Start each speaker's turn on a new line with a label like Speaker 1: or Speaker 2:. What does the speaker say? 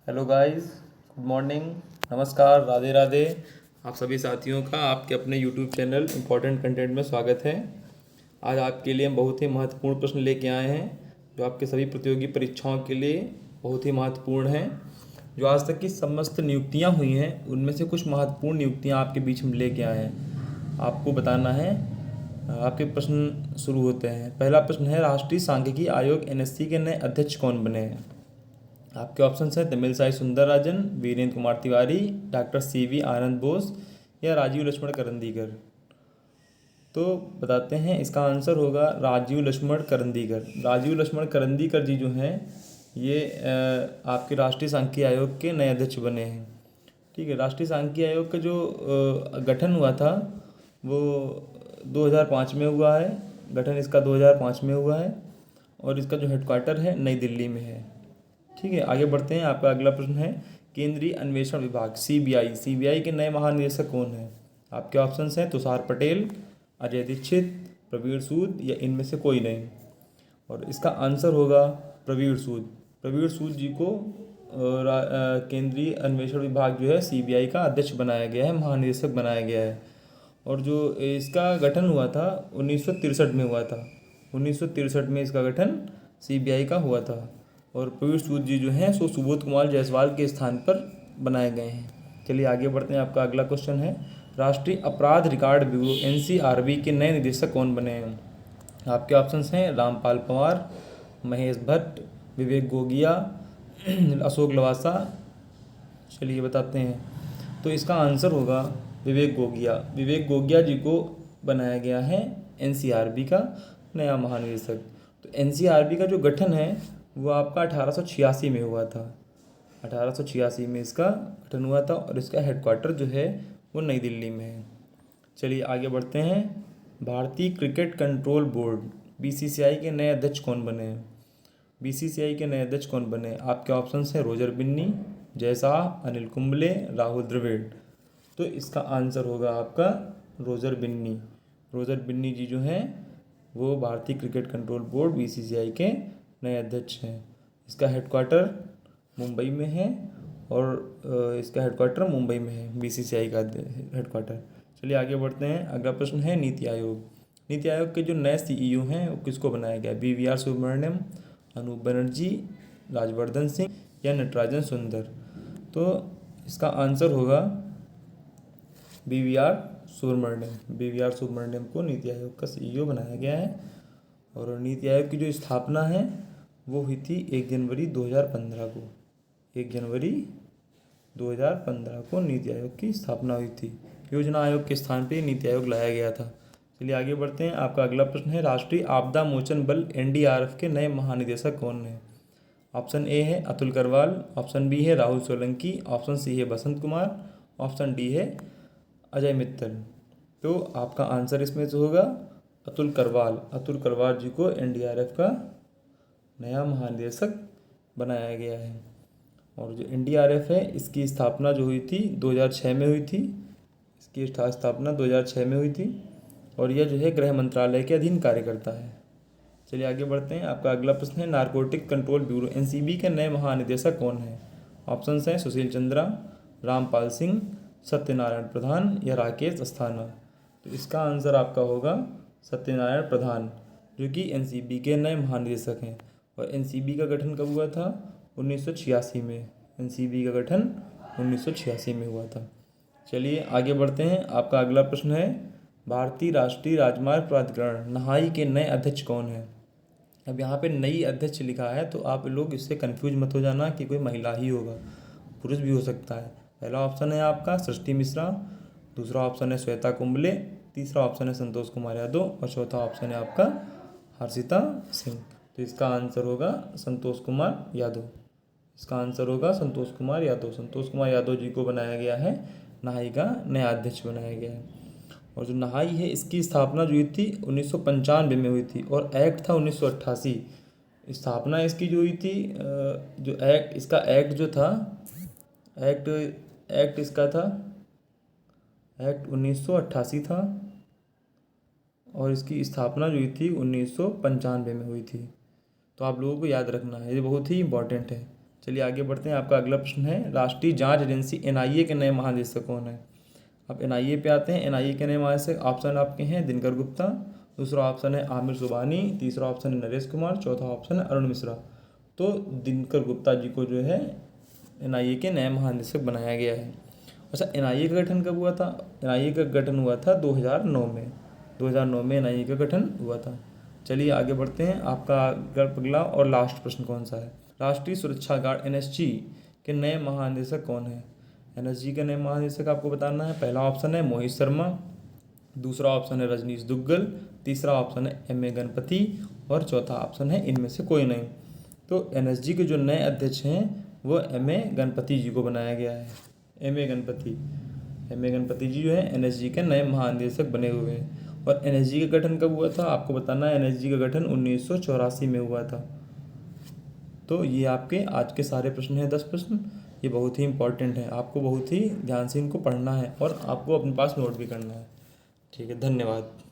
Speaker 1: Hello guys, good morning, नमस्कार, राधे राधे। आप सभी साथियों का आपके अपने यूट्यूब चैनल इम्पोर्टेंट कंटेंट में स्वागत है। आज आपके लिए हम बहुत ही महत्वपूर्ण प्रश्न लेके आए हैं जो आपके सभी प्रतियोगी परीक्षाओं के लिए बहुत ही महत्वपूर्ण हैं। जो आज तक की समस्त नियुक्तियां हुई हैं उनमें से कुछ महत्वपूर्ण नियुक्तियां आपके बीच में लेके आए हैं, आपको बताना है। आपके प्रश्न शुरू होते हैं। पहला प्रश्न है, राष्ट्रीय सांख्यिकी आयोग एनएससी के नए अध्यक्ष कौन बने हैं? आपके ऑप्शन हैं तमिलसाई सुंदरराजन, वीरेंद्र कुमार तिवारी, डॉक्टर सीवी आनंद बोस या राजीव लक्ष्मण करंदीकर। तो बताते हैं, इसका आंसर होगा राजीव लक्ष्मण करंदीकर। राजीव लक्ष्मण करंदीकर जी जो हैं ये आपके राष्ट्रीय सांख्यिकी आयोग के नए अध्यक्ष बने हैं। ठीक है, राष्ट्रीय सांख्यिकी आयोग का जो गठन हुआ था वो 2005 में हुआ है। गठन इसका 2005 में हुआ है और इसका जो हेडक्वार्टर है नई दिल्ली में है। ठीक है, आगे बढ़ते हैं। आपका अगला प्रश्न है, केंद्रीय अन्वेषण विभाग सीबीआई के नए महानिदेशक कौन हैं? आपके ऑप्शंस हैं तुषार पटेल, अजय दीक्षित, प्रवीण सूद या इनमें से कोई नहीं। और इसका आंसर होगा प्रवीण सूद। प्रवीण सूद जी को केंद्रीय अन्वेषण विभाग जो है सीबीआई का अध्यक्ष बनाया गया है, महानिदेशक बनाया गया है। और जो इसका गठन हुआ था 1963 में हुआ था। 1963 में इसका गठन सीबीआई का हुआ था। और प्रवीण सूद जी जो हैं सो सुबोध कुमार जायसवाल के स्थान पर बनाए गए हैं। चलिए आगे बढ़ते हैं। आपका अगला क्वेश्चन है, राष्ट्रीय अपराध रिकॉर्ड ब्यूरो एनसीआरबी के नए निदेशक कौन बने हैं? आपके ऑप्शंस हैं रामपाल पंवार, महेश भट्ट, विवेक गोगिया, अशोक लवासा। चलिए बताते हैं। तो इसका आंसर होगा विवेक गोगिया। विवेक गोगिया जी को बनाया गया है एनसीआरबी का नया महानिदेशक। तो एनसीआरबी का जो गठन है वो आपका 1886 में हुआ था। 1886 में इसका गठन हुआ था और इसका हेडक्वार्टर जो है वो नई दिल्ली में है। चलिए आगे बढ़ते हैं। भारतीय क्रिकेट कंट्रोल बोर्ड बीसीसीआई के नए अध्यक्ष कौन बने हैं? बीसीसीआई के नए अध्यक्ष कौन बने? आपके ऑप्शंस हैं रोजर बिन्नी, जय शाह, अनिल कुंबले, राहुल द्रविड़। तो इसका आंसर होगा आपका रोजर बिन्नी। रोजर बिन्नी जी जो हैं वो भारतीय क्रिकेट कंट्रोल बोर्ड बीसीसीआई के नए अध्यक्ष हैं। इसका हेडक्वार्टर मुंबई में है और इसका हेडक्वार्टर मुंबई में है बीसीसीआई का हेडक्वार्टर। चलिए आगे बढ़ते हैं। अगला प्रश्न है नीति आयोग। नीति आयोग के जो नए सीईओ हैं वो किसको बनाया गया? बीवीआर सुब्रमण्यम, अनूप बनर्जी, राजवर्धन सिंह या नटराजन सुंदर। तो इसका आंसर होगा बीवीआर सुब्रमण्यम। बीवीआर सुब्रमण्यम को नीति आयोग का सीईओ बनाया गया है। और नीति आयोग की जो स्थापना है वो हुई थी 1 जनवरी 2015 को। 1 जनवरी 2015 को नीति आयोग की स्थापना हुई थी। योजना आयोग के स्थान पे नीति आयोग लाया गया था। चलिए आगे बढ़ते हैं। आपका अगला प्रश्न है, राष्ट्रीय आपदा मोचन बल एनडीआरएफ के नए महानिदेशक कौन हैं? ऑप्शन ए है अतुल करवाल, ऑप्शन बी है राहुल सोलंकी, ऑप्शन सी है बसंत कुमार, ऑप्शन डी है अजय मित्तल। तो आपका आंसर इसमें से होगा अतुल करवाल। अतुल करवाल जी को एनडीआरएफ का नया महानिदेशक बनाया गया है। और जो एनडीआरएफ है इसकी स्थापना जो हुई थी 2006 में हुई थी। इसकी स्थापना 2006 में हुई थी और यह जो है गृह मंत्रालय के अधीन कार्य करता है। चलिए आगे बढ़ते हैं। आपका अगला प्रश्न है, नारकोटिक कंट्रोल ब्यूरो एनसीबी के नए महानिदेशक कौन हैं? ऑप्शंस हैं सुशील चंद्रा, रामपाल सिंह, सत्यनारायण प्रधान या राकेश अस्थाना। तो इसका आंसर आपका होगा सत्यनारायण प्रधान जो कि एनसीबी के नए महानिदेशक हैं। और एनसीबी का गठन कब हुआ था? 1986 में। एनसीबी का गठन 1986 में हुआ था। चलिए आगे बढ़ते हैं। आपका अगला प्रश्न है, भारतीय राष्ट्रीय राजमार्ग प्राधिकरण नहाई के नए अध्यक्ष कौन है? अब यहाँ पे नई अध्यक्ष लिखा है तो आप लोग इससे कंफ्यूज मत हो जाना कि कोई महिला ही होगा, पुरुष भी हो सकता है। पहला ऑप्शन है आपका सृष्टि मिश्रा, दूसरा ऑप्शन है श्वेता कुंबले, तीसरा ऑप्शन है संतोष कुमार यादव और चौथा ऑप्शन है आपका हर्षिता सिंह। तो इसका आंसर होगा संतोष कुमार यादव। इसका आंसर होगा संतोष कुमार यादव। संतोष कुमार यादव जी को बनाया गया है नहाई का नया अध्यक्ष बनाया गया है। और जो नहाई है इसकी स्थापना जो हुई थी 1995 में हुई थी और एक्ट था 1988। स्थापना इसकी जो हुई थी जो एक्ट इसका एक्ट जो था एक्ट एक्ट इसका था एक्ट 1988 था और इसकी स्थापना जो हुई थी 1995 में हुई थी। तो आप लोगों को याद रखना है, ये बहुत ही इंपॉर्टेंट है। चलिए आगे बढ़ते हैं। आपका अगला प्रश्न है, राष्ट्रीय जांच एजेंसी एनआईए के नए महानिदेशक कौन है? अब एनआईए पे आते हैं। एनआईए के नए महानिदेशक ऑप्शन आपके हैं दिनकर गुप्ता, दूसरा ऑप्शन है आमिर सुबहानी, तीसरा ऑप्शन है नरेश कुमार, चौथा ऑप्शन है अरुण मिश्रा। तो दिनकर गुप्ता जी को जो है एनआईए के नए महानिदेशक बनाया गया है। अच्छा, एनआईए का गठन कब हुआ था? एनआईए का गठन हुआ था 2009 में। 2009 में एनआईए का गठन हुआ था। चलिए आगे बढ़ते हैं। आपका अगला और लास्ट प्रश्न कौन सा है? राष्ट्रीय सुरक्षा गार्ड एनएसजी के नए महानिदेशक कौन है? एनएसजी के नए महानिदेशक आपको बताना है। पहला ऑप्शन है मोहित शर्मा, दूसरा ऑप्शन है रजनीश दुग्गल, तीसरा ऑप्शन है एम ए गणपति और चौथा ऑप्शन है इनमें से कोई नहीं। तो एनएसजी के जो नए अध्यक्ष हैं वो एम ए गणपति जी को बनाया गया है। एम ए गणपति जी जो है एनएसजी के नए महानिदेशक बने हुए हैं। और एनएसजी का गठन कब हुआ था आपको बताना है। एनएसजी का गठन 1984 में हुआ था। तो ये आपके आज के सारे प्रश्न हैं, 10 प्रश्न। ये बहुत ही इंपॉर्टेंट है, आपको बहुत ही ध्यान से इनको पढ़ना है और आपको अपने पास नोट भी करना है। ठीक है, धन्यवाद।